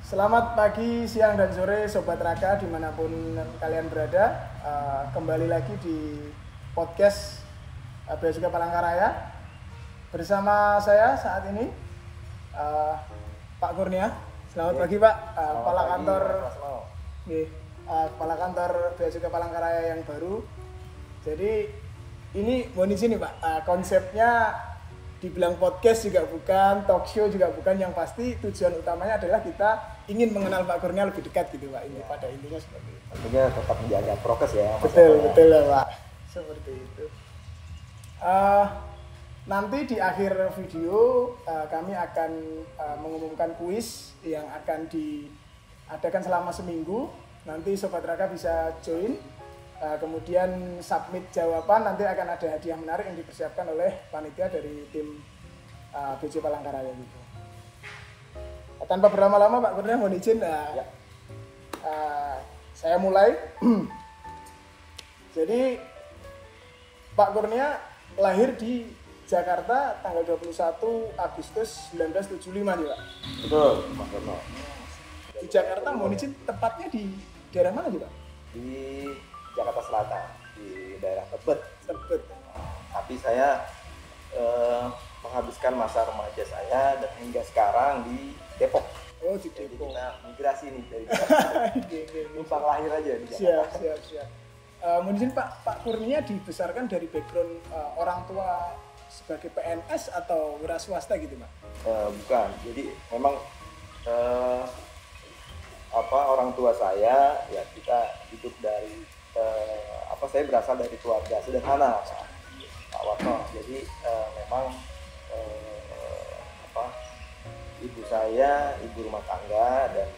Selamat pagi, siang, dan sore Sobat Raka dimanapun kalian berada. Kembali lagi di podcast Bea Cukai Palangkaraya. Bersama saya saat ini Pak Kurnia. Selamat pagi Pak, Kepala Kantor Kepala Kantor Bea Cukai Palangkaraya yang baru. Jadi ini mohon izin nih Pak, konsepnya dibilang podcast juga bukan, talk show juga bukan, yang pasti tujuan utamanya adalah kita ingin mengenal Pak Kurnia lebih dekat gitu Pak. Ini pada intinya seperti itu. Tentunya tetap menjaga prokes ya. Betul ya Pak. Seperti itu. Nanti di akhir video kami akan mengumumkan kuis yang akan diadakan selama seminggu. Nanti Sobat Raka bisa join. Kemudian submit jawaban, nanti akan ada hadiah menarik yang dipersiapkan oleh panitia dari tim BC Palangkaraya gitu. Tanpa berlama-lama Pak Kurnia mohon izin, saya mulai. Jadi Pak Kurnia lahir di Jakarta tanggal 21 Agustus 1975 nih Pak. Betul, Mas Rono. Di Jakarta mohon izin, tepatnya di daerah mana sih Pak? Di Jakarta Selatan, di daerah Tebet. Tapi saya menghabiskan masa remaja saya dan hingga sekarang di Depok. Oh, di Jadi Depok. kita migrasi nih dari Jakarta. Numpang lahir aja di Jakarta. Siap. Mungkin Pak Kurnia dibesarkan dari background orang tua sebagai PNS atau wira swasta gitu Pak? Bukan, jadi memang orang tua saya ya kita hidup dari saya berasal dari keluarga sederhana Pak Warno. Jadi memang ibu saya ibu rumah tangga dan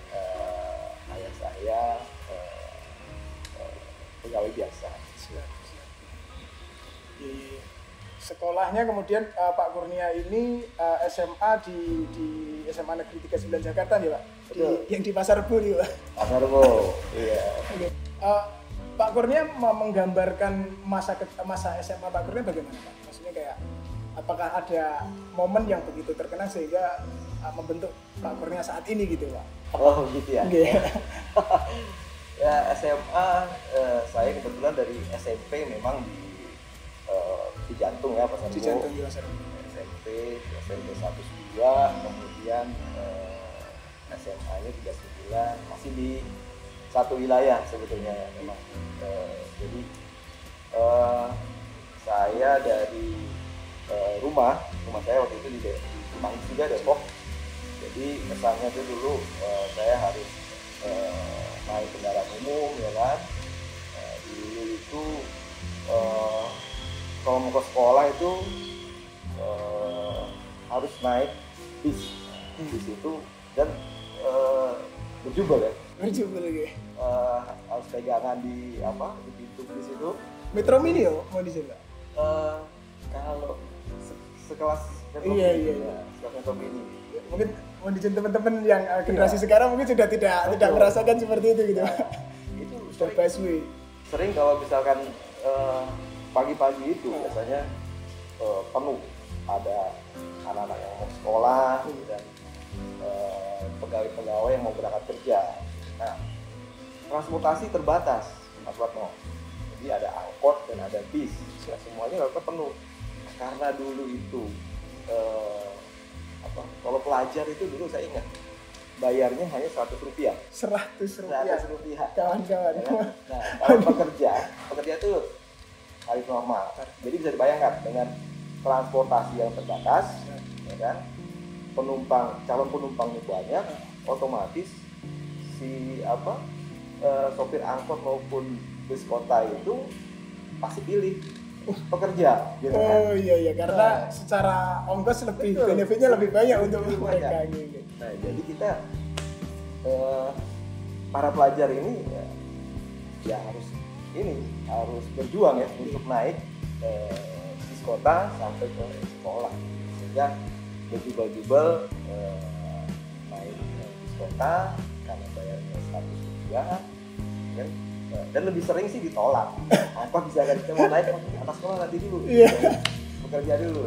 ayah saya pegawai biasa. Siap. Di sekolahnya kemudian Pak Kurnia ini SMA di SMA Negeri 39 Jakarta nih Pak? Yang di Pasar Rebo nih Pak? Pasar Rebo, iya. Oke. Pak Kurnia menggambarkan masa SMA Pak Kurnia bagaimana Pak? Maksudnya kayak apakah ada momen yang begitu terkenang sehingga membentuk Pak Kurnia saat ini gitu Pak? Oh gitu ya. Okay. Ya SMA saya kebetulan dari SMP memang di jantung ya Pasar Rebo. Di jantung di Pasar Rebo. SMP 1 2, kemudian SMA-nya 39, masih di satu wilayah sebetulnya ya memang. Jadi saya dari rumah saya waktu itu di Semanggi juga Depok. Jadi kesannya itu dulu saya harus naik kendaraan umum ya kan. Dulu itu kalau mau ke sekolah itu harus naik bis itu dan berjubel ya. Berjubel lagi. Harus pegangan di pintu bis itu. Metro Mini ya mau di sini Pak? Kalau sekelas Metro Iya. sekelas Metro Mini. Mungkin mau di teman-teman yang generasi sekarang mungkin sudah tidak merasakan seperti itu gitu. Itu Sudah busway. sering kalau misalkan pagi-pagi itu biasanya penuh, ada anak-anak yang mau sekolah dan pegawai-pegawai yang mau berangkat kerja. Nah, transportasi terbatas, Mas Watno. Jadi ada angkot dan ada bis. Ya, semuanya rata penuh. Karena dulu itu kalau pelajar itu dulu saya ingat bayarnya hanya Rp100. Rp100. Kawan-kawan. Ya kan? Nah, kalau pekerja itu tarif normal. Jadi bisa dibayangkan dengan transportasi yang terbatas, ya kan? Calon penumpangnya banyak, otomatis si sopir angkot maupun bus kota itu pasti pilih pekerja, gitu kan? Oh iya karena secara ongkos benefitnya lebih banyak untuk mereka gitu. Nah, jadi kita para pelajar ini ya harus berjuang ya untuk naik bis kota sampai ke sekolah, sehingga berjubel naik bis kota karena bayarnya Rp100 kan, dan lebih sering sih ditolak. Apa bisa kan kita mau naik atas sekolah nanti dulu, bekerja dulu.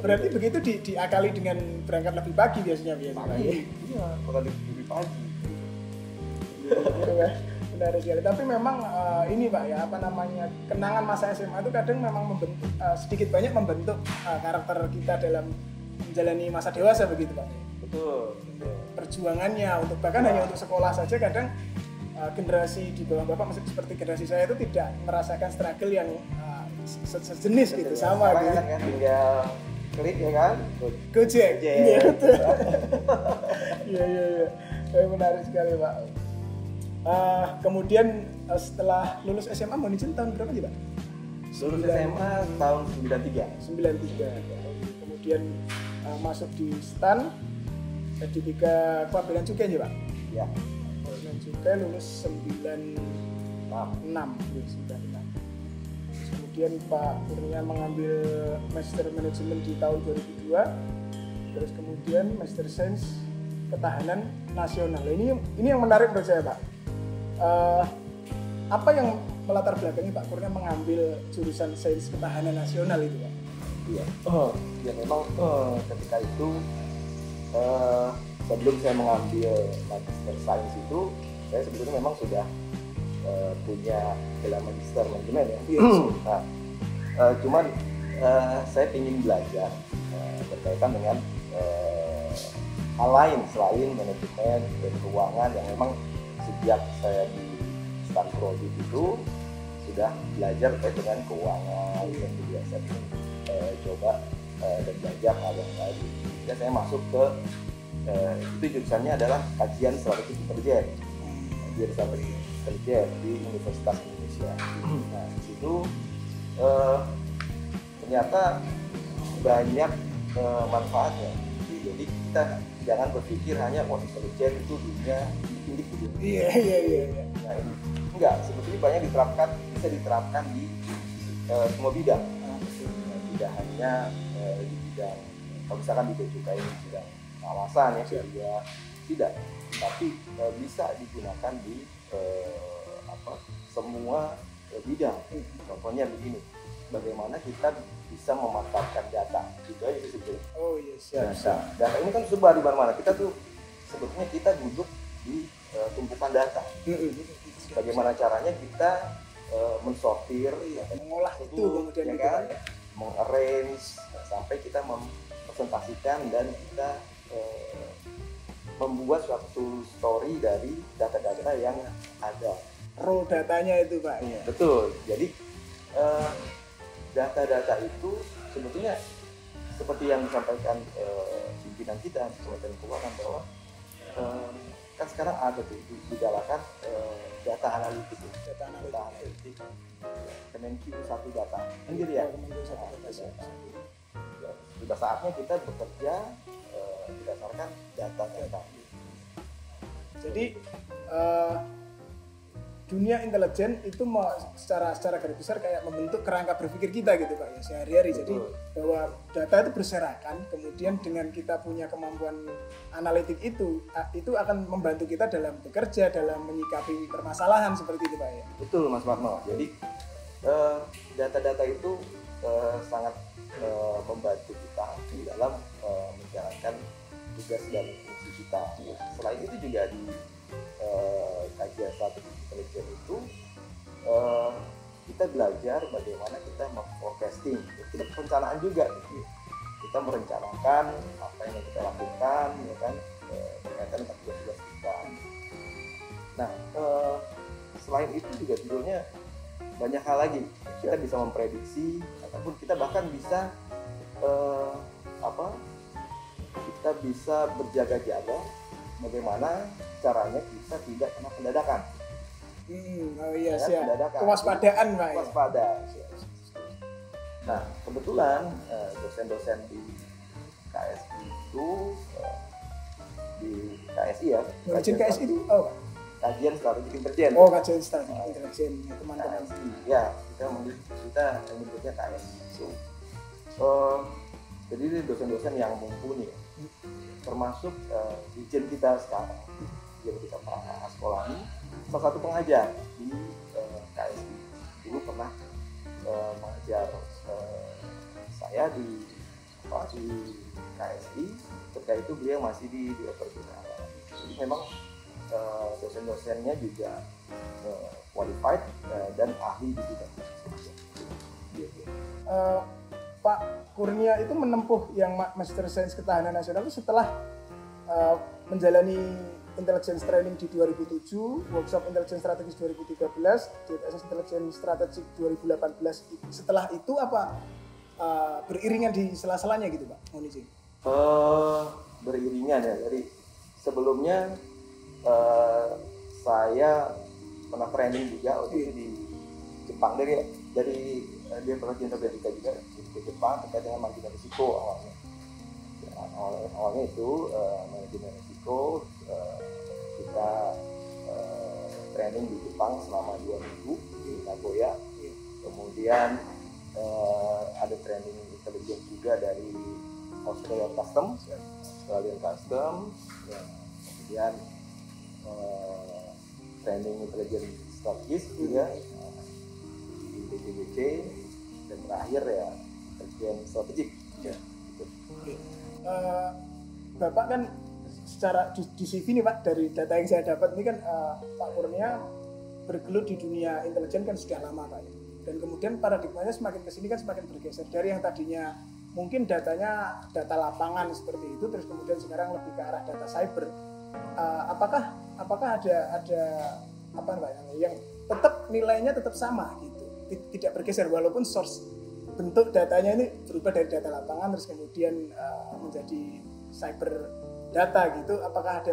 Berarti begitu diakali dengan berangkat lebih pagi biasanya Pagi, iya, berangkat lebih pagi. Gitu ya. Benar sekali. Tapi memang ini Pak ya, apa namanya, kenangan masa SMA itu kadang memang membentuk, sedikit banyak membentuk karakter kita dalam menjalani masa dewasa begitu Pak. Betul. Perjuangannya untuk bahkan hanya untuk sekolah saja kadang generasi di bawah Bapak seperti generasi saya itu tidak merasakan struggle yang sejenis gitu sama gitu. Kan tinggal klik ya kan. Gojek. Iya betul. Iya. Menarik sekali Pak. Kemudian setelah lulus SMA mau izin tahun berapa sih Pak? Lulus SMA tahun 93. Kemudian masuk di STAN di 3 Bea Cukai ya Pak? Ya. Bea Cukai lulus 96. Terus kemudian Pak Kurnia mengambil Master Manajemen di tahun 2002. Terus kemudian Master Sains Ketahanan Nasional. Ini yang menarik menurut saya Pak. Apa yang melatar belakangi Pak Kurnia mengambil jurusan Sains Ketahanan Nasional itu Pak? Iya. Ya memang ketika itu sebelum saya mengambil Magister Sains itu, saya sebetulnya memang sudah punya gelar Magister Manajemen ya. Yes. Nah, cuman saya ingin belajar berkaitan dengan hal lain selain manajemen dan keuangan yang memang sejak saya di STAN Prodi itu sudah belajar terkait dengan keuangan dan juga saya coba dan belajar hal yang lain. Dan saya masuk ke itu jurusannya adalah kajian strategi intelijen, kajian strategi intelijen di Universitas Indonesia. Nah di situ ternyata banyak manfaatnya. Jadi kita jangan berpikir hanya intelijen itu dunia tinggi gitu. Iya. Nah ini enggak, sebetulnya banyak bisa diterapkan di semua bidang. Tidak hanya di bidang, kalau misalkan di Bea Cukai ini bidang pengawasan ya, juga tidak, tapi bisa digunakan di semua bidang. Contohnya begini, bagaimana kita bisa memanfaatkan data, gitu aja sebetulnya. Oh iya, siap. Data ini kan sebar di mana-mana. Kita tuh sebetulnya kita duduk di tumpukan data. Bagaimana caranya kita mensortir, mengolah itu kemudian ya kan, mengarrange sampai kita mempresentasikan dan kita membuat suatu story dari data-data yang ada. Raw datanya itu Pak. Iya. Betul. Jadi data-data itu sebetulnya seperti yang disampaikan pimpinan kita Kementerian Keuangan bahwa kan sekarang ada tuh digalakan data analitik, Kemenq 1 data, kan gitu ya. Sudah saatnya kita bekerja berdasarkan data-data. Jadi dunia intelijen itu secara garis besar kayak membentuk kerangka berpikir kita gitu Pak ya sehari-hari. Jadi bahwa data itu berserakan, kemudian dengan kita punya kemampuan analitik itu akan membantu kita dalam bekerja, dalam menyikapi permasalahan seperti itu Pak ya. Betul Mas Marno. Jadi data-data itu sangat membantu kita di dalam menjalankan tugas dan fungsi kita. Selain itu juga di kajian strategi intelijen itu kita belajar bagaimana kita memforecasting, kita perencanaan juga gitu. Kita merencanakan apa yang kita lakukan ya kan berkaitan dengan tugas-tugas kita. Nah selain itu juga sebetulnya banyak hal lagi. Kita bisa memprediksi ataupun kita bahkan bisa kita bisa berjaga-jaga bagaimana caranya kita tidak kena pendadakan. Oh iya siap. Kewaspadaan Pak. Waspada. Nah kebetulan dosen-dosen di KSI itu di KSI ya. Kajian KSI itu apa? Kajian strategi intelijen. Oh kajian strategi intelijen ya teman-teman. Ya kita menyebutnya KSI. Jadi ini dosen-dosen yang mumpuni, termasuk dirjen kita sekarang, dirjen kita Pak Askolani, salah satu pengajar di KSI. Dulu pernah mengajar saya di di KSI, ketika itu beliau masih di Direktur Jenderal. Jadi memang dosen-dosennya juga qualified dan ahli di bidang. Pak Kurnia itu menempuh yang Master Science Ketahanan Nasional itu setelah menjalani Intelligence Training di 2007, Workshop Intelligence Strategis 2013, DFSS Intelligence Strategic 2018. Setelah itu apa beriringan di sela-selanya gitu Pak? Mohon izin. Beriringan ya. Jadi sebelumnya saya pernah training juga waktu itu di Jepang. Dari dia pernah intervensi juga di Jepang terkait dengan manajemen risiko awalnya. Ya, awalnya itu manajemen risiko, kita training di Jepang selama 2 minggu di Nagoya. Kemudian ada training intelijen juga dari Australian Customs, ya. Kemudian training intelijen strategis juga di BPBC, dan terakhir ya intelijen strategik. Ya. Gitu. Bapak kan secara di CV nih Pak, dari data yang saya dapat ini kan Pak Kurnia bergelut di dunia intelijen kan sudah lama Pak ya. Dan kemudian paradigmanya semakin kesini kan semakin bergeser dari yang tadinya mungkin datanya data lapangan seperti itu, terus kemudian sekarang lebih ke arah data cyber. Apakah ada apa namanya yang tetap nilainya tetap sama gitu, tidak bergeser walaupun source bentuk datanya ini berubah dari data lapangan terus kemudian menjadi cyber data gitu. Apakah ada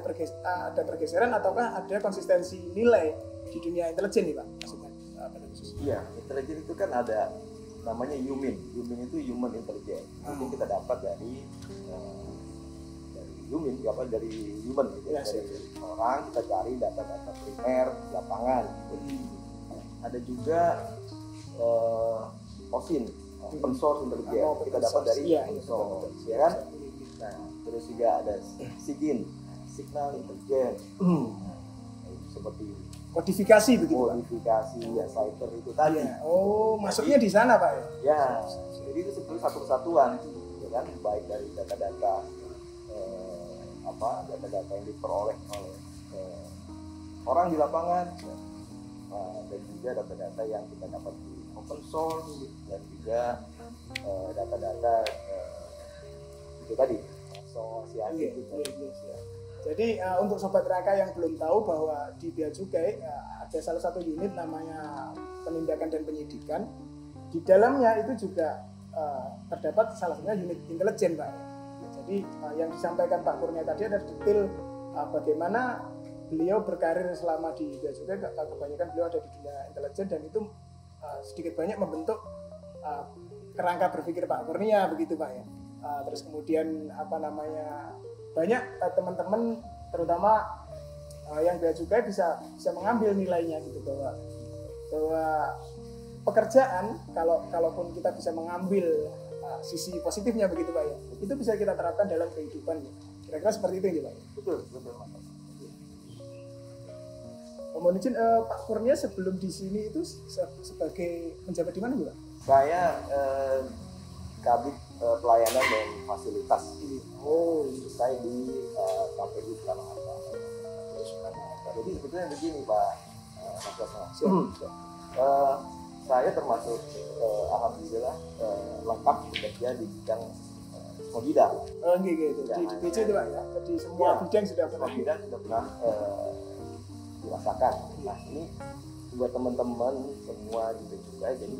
pergeseran ataukah ada konsistensi nilai di dunia intelijen nih Pak? Maksudnya iya, intelijen itu kan ada namanya human itu human intelligence. Itu kita dapat dari human gitu ya, dari orang kita cari data-data primer lapangan gitu. Ada juga OSIN, open source intelligence, kita dapat dari open source, ya kan? Nah, terus juga ada SIGIN, signal intelligence, seperti kodifikasi begitu Pak? Kodifikasi ya, cyber itu tadi. Ya. Oh, masuknya di sana Pak ya? Ya, jadi itu sebetulnya satu kesatuan, ya kan? Baik dari data-data data-data yang diperoleh oleh orang di lapangan, dan juga data-data yang kita dapat di open source, dan juga data-data itu tadi asosiasi gitu. Jadi untuk Sobat Raka yang belum tahu bahwa di Bea Cukai ada salah satu unit namanya penindakan dan penyidikan. Di dalamnya itu juga terdapat salah satunya unit intelijen Pak. Jadi yang disampaikan Pak Kurnia tadi ada detail bagaimana beliau berkarir selama di Bea Cukai. Kebanyakan beliau ada di dunia intelijen dan itu sedikit banyak membentuk kerangka berpikir Pak Kurnia begitu Pak ya. Terus kemudian banyak teman-teman terutama yang Bea Cukai bisa mengambil nilainya gitu bahwa pekerjaan kalaupun kita bisa mengambil sisi positifnya begitu Pak ya, itu bisa kita terapkan dalam kehidupan ya. Kira-kira seperti itu ya Pak. Betul. Mohon izin Pak Kurnia sebelum di sini itu sebagai menjabat di mana Pak? Saya Kabid Pelayanan dan Fasilitas. Saya di KPU Soekarno-Hatta. Jadi sebetulnya begini Pak saya termasuk alhamdulillah lengkap bekerja di bidang semua bidang. Gitu. Di BC itu Pak ya. Di semua bidang sudah pernah dirasakan. Nah ini buat teman-teman semua di BC, jadi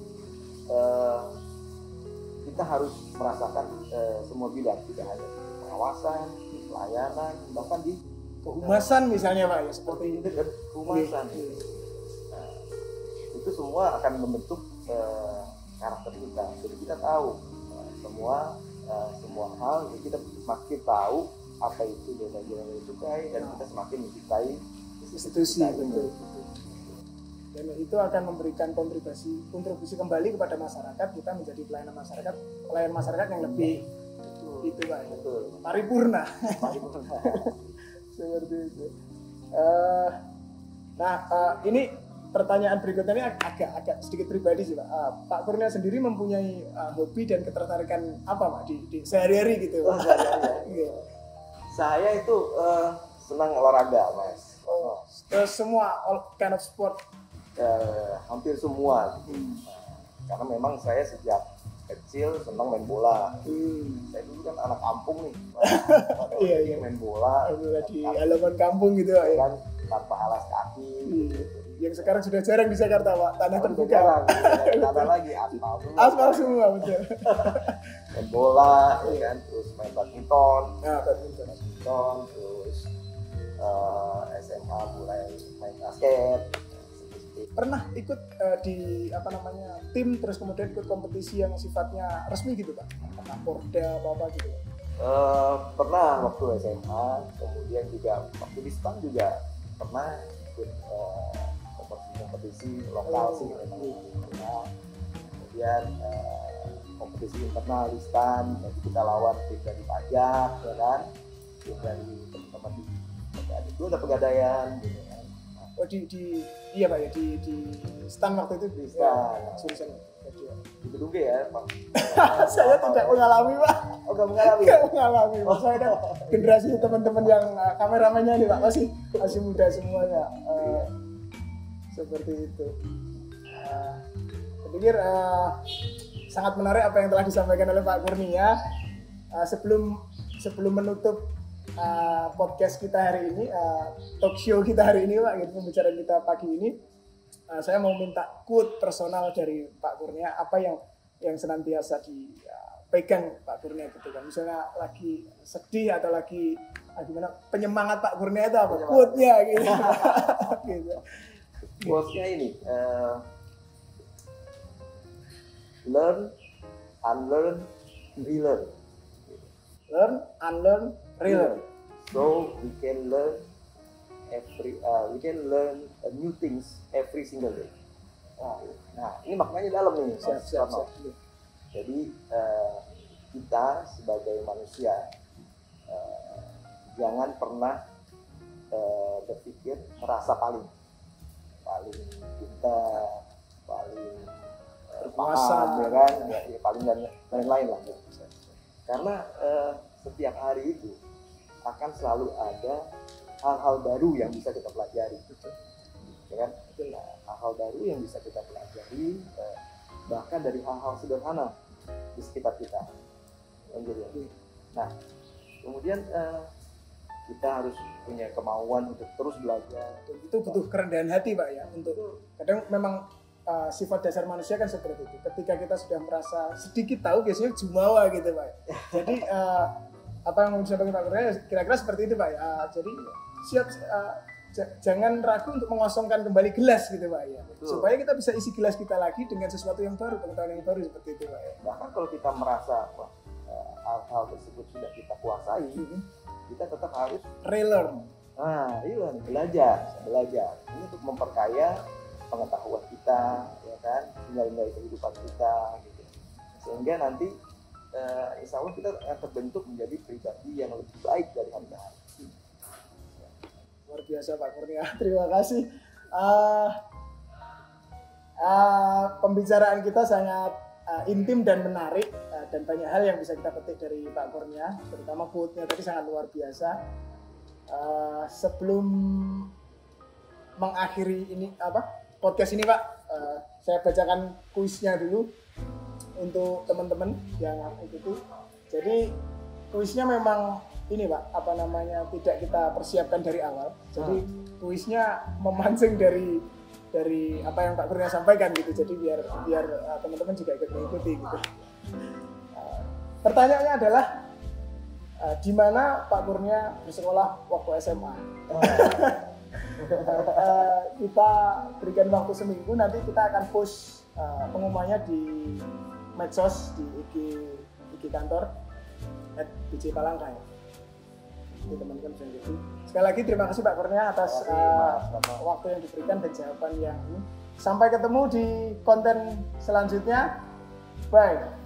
kita harus merasakan semua bidang, tidak hanya di pengawasan, di pelayanan, bahkan di kehumasan misalnya Pak ya, seperti itu kan kehumasan. Nah, itu semua akan membentuk karakter kita. Jadi kita tahu semua hal, jadi kita semakin tahu apa itu nilai-nilai cukai dan kita semakin mencintai institusi. Betul. Dan itu akan memberikan kontribusi kembali kepada masyarakat, kita menjadi pelayan masyarakat yang lebih itu Pak. Betul. Paripurna. Seperti itu. Ini pertanyaan berikutnya ini agak sedikit pribadi sih Pak. Pak Kurnia sendiri mempunyai hobi dan ketertarikan apa Pak di sehari-hari gitu? Oh, sehari-hari. Saya itu senang olahraga Mas. Terus semua all kind of sport? Hampir semua. Karena memang saya sejak kecil senang main bola. Saya dulu kan anak kampung nih. Iya. Main bola di halaman kampung gitu Pak. Kan tanpa alas kaki. Yang sekarang sudah jarang di Jakarta Pak, tanah terbuka. Tanah lagi aspal. Aspal semua betul. Main bola, ya kan, terus main badminton. Badminton. Terus SMA mulai main basket. Pernah ikut di tim, terus kemudian ikut kompetisi yang sifatnya resmi gitu Pak? Pernah Porda apa gitu? Pernah waktu SMA, kemudian juga waktu di STAN juga pernah ikut kompetisi lokal sih memang. Kemudian kompetisi internal di STAN, jadi kita lawan tim dari pajak, ya kan, tim dari teman-teman di itu ada pegadaian gitu kan. Oh iya Pak ya di STAN waktu itu di STAN jurusan di Gedung G ya Pak. Saya tidak mengalami Pak. Oh nggak mengalami? Nggak mengalami Pak. Saya kan generasi teman-teman yang kameramennya nih Pak masih muda semuanya. Seperti itu. Saya pikir sangat menarik apa yang telah disampaikan oleh Pak Kurnia. Sebelum menutup podcast kita hari ini, talk show kita hari ini Pak, gitu, pembicaraan kita pagi ini, saya mau minta quote personal dari Pak Kurnia, apa yang senantiasa dipegang Pak Kurnia gitu kan, misalnya lagi sedih atau lagi gimana, penyemangat Pak Kurnia itu apa quote-nya gitu. Gitu. Quote-nya ini learn, unlearn, relearn. Learn, unlearn, relearn. So we can learn new things every single day. Nah, ini maknanya dalam nih. Siap. Jadi kita sebagai manusia jangan pernah berpikir merasa paling pintar, paling paham, ya kan, ya, paling dan lain-lain lah. Karena setiap hari itu akan selalu ada hal-hal baru yang bisa kita pelajari, ya kan? Nah, hal-hal baru yang bisa kita pelajari bahkan dari hal-hal sederhana di sekitar kita. Nah, kemudian kita harus punya kemauan untuk terus belajar. Itu butuh kerendahan hati Pak ya. Untuk kadang memang sifat dasar manusia kan seperti itu. Ketika kita sudah merasa sedikit tahu, biasanya jumawa gitu Pak. Jadi apa yang mau disampaikan Pak Kurnia kira-kira seperti itu Pak ya. Jadi siap, jangan ragu untuk mengosongkan kembali gelas gitu Pak ya. Betul. Supaya kita bisa isi gelas kita lagi dengan sesuatu yang baru, pengetahuan yang baru seperti itu Pak ya. Bahkan kalau kita merasa hal-hal tersebut sudah kita kuasai, kita tetap harus relearn. Relearn, belajar. Ini untuk memperkaya pengetahuan kita, ya kan, nilai-nilai kehidupan kita, gitu. Sehingga nanti insya Allah kita akan terbentuk menjadi pribadi yang lebih baik dari hari ke hari. Luar biasa Pak Kurnia, terima kasih. Pembicaraan kita sangat intim dan menarik, dan banyak hal yang bisa kita petik dari Pak Kurnia, terutama quote-nya tadi sangat luar biasa. Sebelum mengakhiri ini podcast ini Pak, saya bacakan kuisnya dulu untuk teman-teman yang ikuti. Jadi kuisnya memang ini Pak, tidak kita persiapkan dari awal. Jadi kuisnya memancing dari apa yang Pak Kurnia sampaikan gitu. Jadi biar teman-teman juga ikut mengikuti gitu. Pertanyaannya adalah di mana Pak Kurnia bersekolah waktu SMA? Kita berikan waktu seminggu, nanti kita akan post pengumumannya di medsos, di IG kantor @BJ Palangkai. Jadi teman-teman bisa ikuti. Sekali lagi terima kasih Pak Kurnia atas waktu yang diberikan dan jawaban yang ini. Sampai ketemu di konten selanjutnya. Bye.